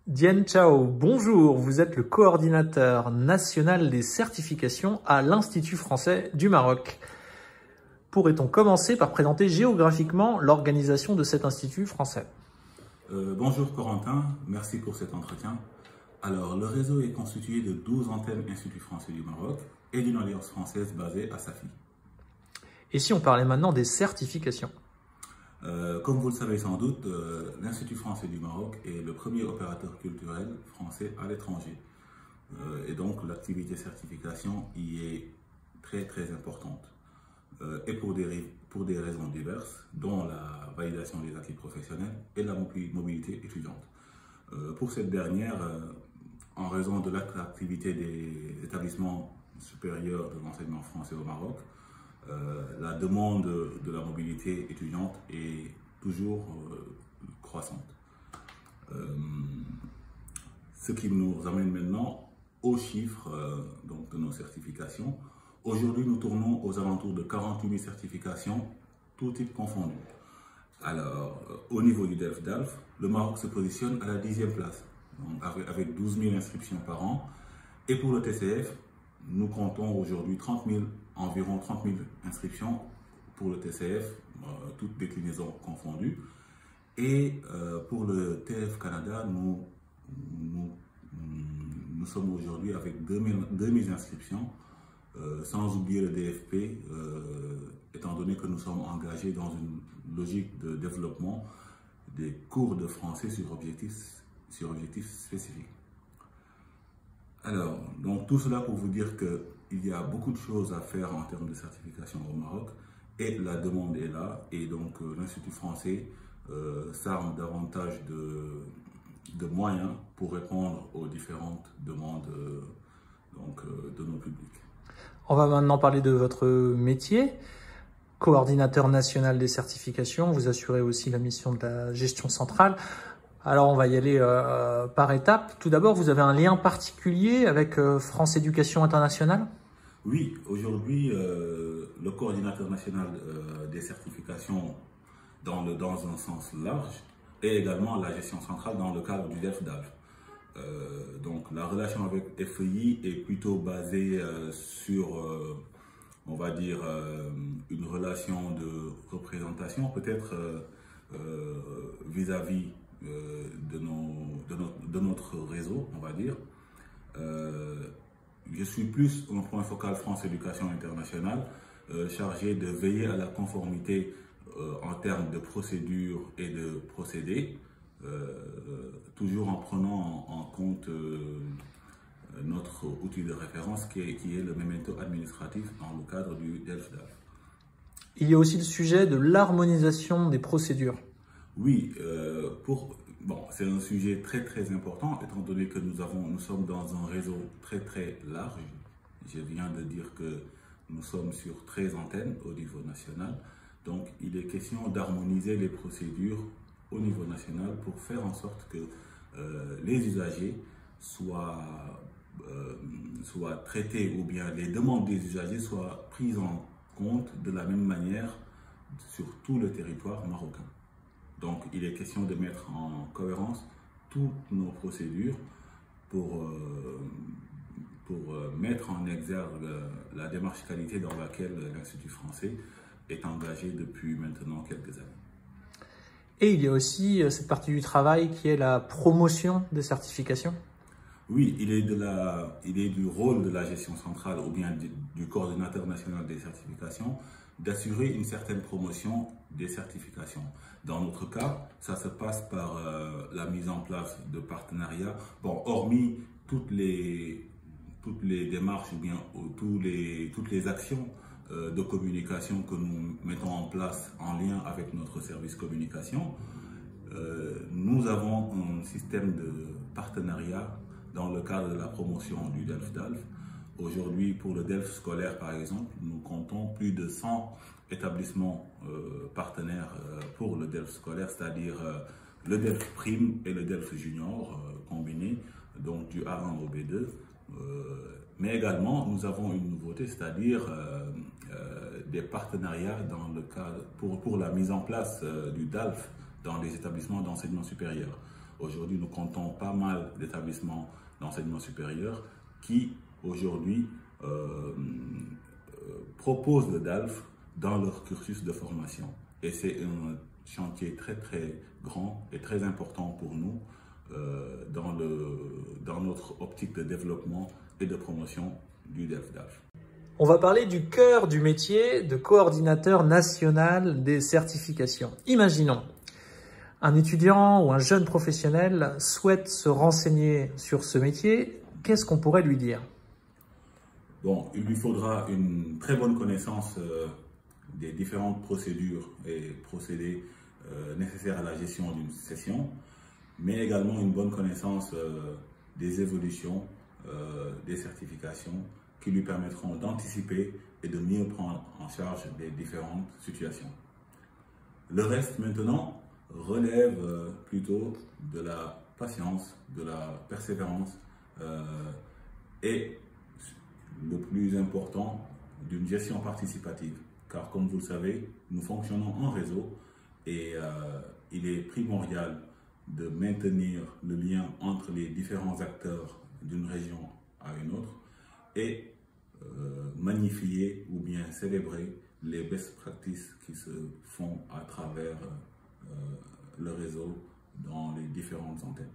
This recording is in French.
Diane Chao, bonjour, vous êtes le coordinateur national des certifications à l'Institut français du Maroc. Pourrait-on commencer par présenter géographiquement l'organisation de cet institut français? Bonjour Corentin, merci pour cet entretien. Alors, le réseau est constitué de 12 antennes Institut français du Maroc et d'une alliance française basée à Safi. Et si on parlait maintenant des certifications? Comme vous le savez sans doute, l'Institut français du Maroc est le premier opérateur culturel français à l'étranger. Et donc l'activité certification y est très importante. Et pour des raisons diverses, dont la validation des acquis professionnels et la mobilité étudiante. Pour cette dernière, en raison de l'attractivité des établissements supérieurs de l'enseignement français au Maroc, la demande de la mobilité étudiante est toujours croissante. Ce qui nous amène maintenant aux chiffres donc de nos certifications. Aujourd'hui, nous tournons aux alentours de 48 000 certifications, tout type confondu. Alors, au niveau du DELF-DALF, le Maroc se positionne à la 10e place, donc avec 12 000 inscriptions par an. Et pour le TCF, nous comptons aujourd'hui environ 30 000 inscriptions pour le TCF, toutes déclinaisons confondues. Et pour le TF Canada, nous sommes aujourd'hui avec 2000 inscriptions, sans oublier le DFP, étant donné que nous sommes engagés dans une logique de développement des cours de français sur objectifs spécifiques. Alors, donc tout cela pour vous dire qu'il y a beaucoup de choses à faire en termes de certification au Maroc et la demande est là et donc l'Institut français s'arme davantage de moyens pour répondre aux différentes demandes de nos publics. On va maintenant parler de votre métier. Coordinateur national des certifications, vous assurez aussi la mission de la gestion centrale. Alors, on va y aller par étapes. Tout d'abord, vous avez un lien particulier avec France Éducation Internationale? Oui, aujourd'hui, le coordinateur national des certifications dans un sens large et également la gestion centrale dans le cadre du DELF-DALF. Donc, la relation avec FEI est plutôt basée sur, on va dire, une relation de représentation, peut-être vis-à-vis de notre réseau, on va dire. Je suis plus un point focal France Éducation Internationale, chargé de veiller à la conformité en termes de procédures et de procédés, toujours en prenant en compte notre outil de référence qui est le memento administratif dans le cadre du DELF-DALF. Il y a aussi le sujet de l'harmonisation des procédures. Oui, c'est un sujet très important étant donné que nous sommes dans un réseau très large. Je viens de dire que nous sommes sur 13 antennes au niveau national. Donc, il est question d'harmoniser les procédures au niveau national pour faire en sorte que les usagers soient traités ou bien les demandes des usagers soient prises en compte de la même manière sur tout le territoire marocain. Donc, il est question de mettre en cohérence toutes nos procédures pour mettre en exergue la démarche qualité dans laquelle l'Institut français est engagé depuis maintenant quelques années. Et il y a aussi cette partie du travail qui est la promotion des certifications. Oui, il est du rôle de la gestion centrale ou bien du coordinateur national des certifications d'assurer une certaine promotion des certifications. Dans notre cas, ça se passe par la mise en place de partenariats. Bon, hormis toutes les démarches ou bien toutes les actions de communication que nous mettons en place en lien avec notre service communication, nous avons un système de partenariat dans le cadre de la promotion du DELF-DALF. Aujourd'hui, pour le DELF scolaire, par exemple, nous comptons plus de 100 établissements partenaires pour le DELF scolaire, c'est-à-dire le DELF prime et le DELF junior combinés, donc du A1 au B2. Mais également, nous avons une nouveauté, c'est-à-dire des partenariats dans le cadre pour la mise en place du DALF dans les établissements d'enseignement supérieur. Aujourd'hui, nous comptons pas mal d'établissements d'enseignement supérieur qui, aujourd'hui, proposent le DALF dans leur cursus de formation. Et c'est un chantier très très grand et très important pour nous dans notre optique de développement et de promotion du DEF-DALF. On va parler du cœur du métier de coordinateur national des certifications. Imaginons, un étudiant ou un jeune professionnel souhaite se renseigner sur ce métier. Qu'est-ce qu'on pourrait lui dire? Bon, il lui faudra une très bonne connaissance des différentes procédures et procédés nécessaires à la gestion d'une session, mais également une bonne connaissance des évolutions des certifications qui lui permettront d'anticiper et de mieux prendre en charge les différentes situations. Le reste maintenant relève plutôt de la patience, de la persévérance et le plus important, d'une gestion participative. Car comme vous le savez, nous fonctionnons en réseau et il est primordial de maintenir le lien entre les différents acteurs d'une région à une autre et magnifier ou bien célébrer les best practices qui se font à travers le réseau dans les différentes antennes.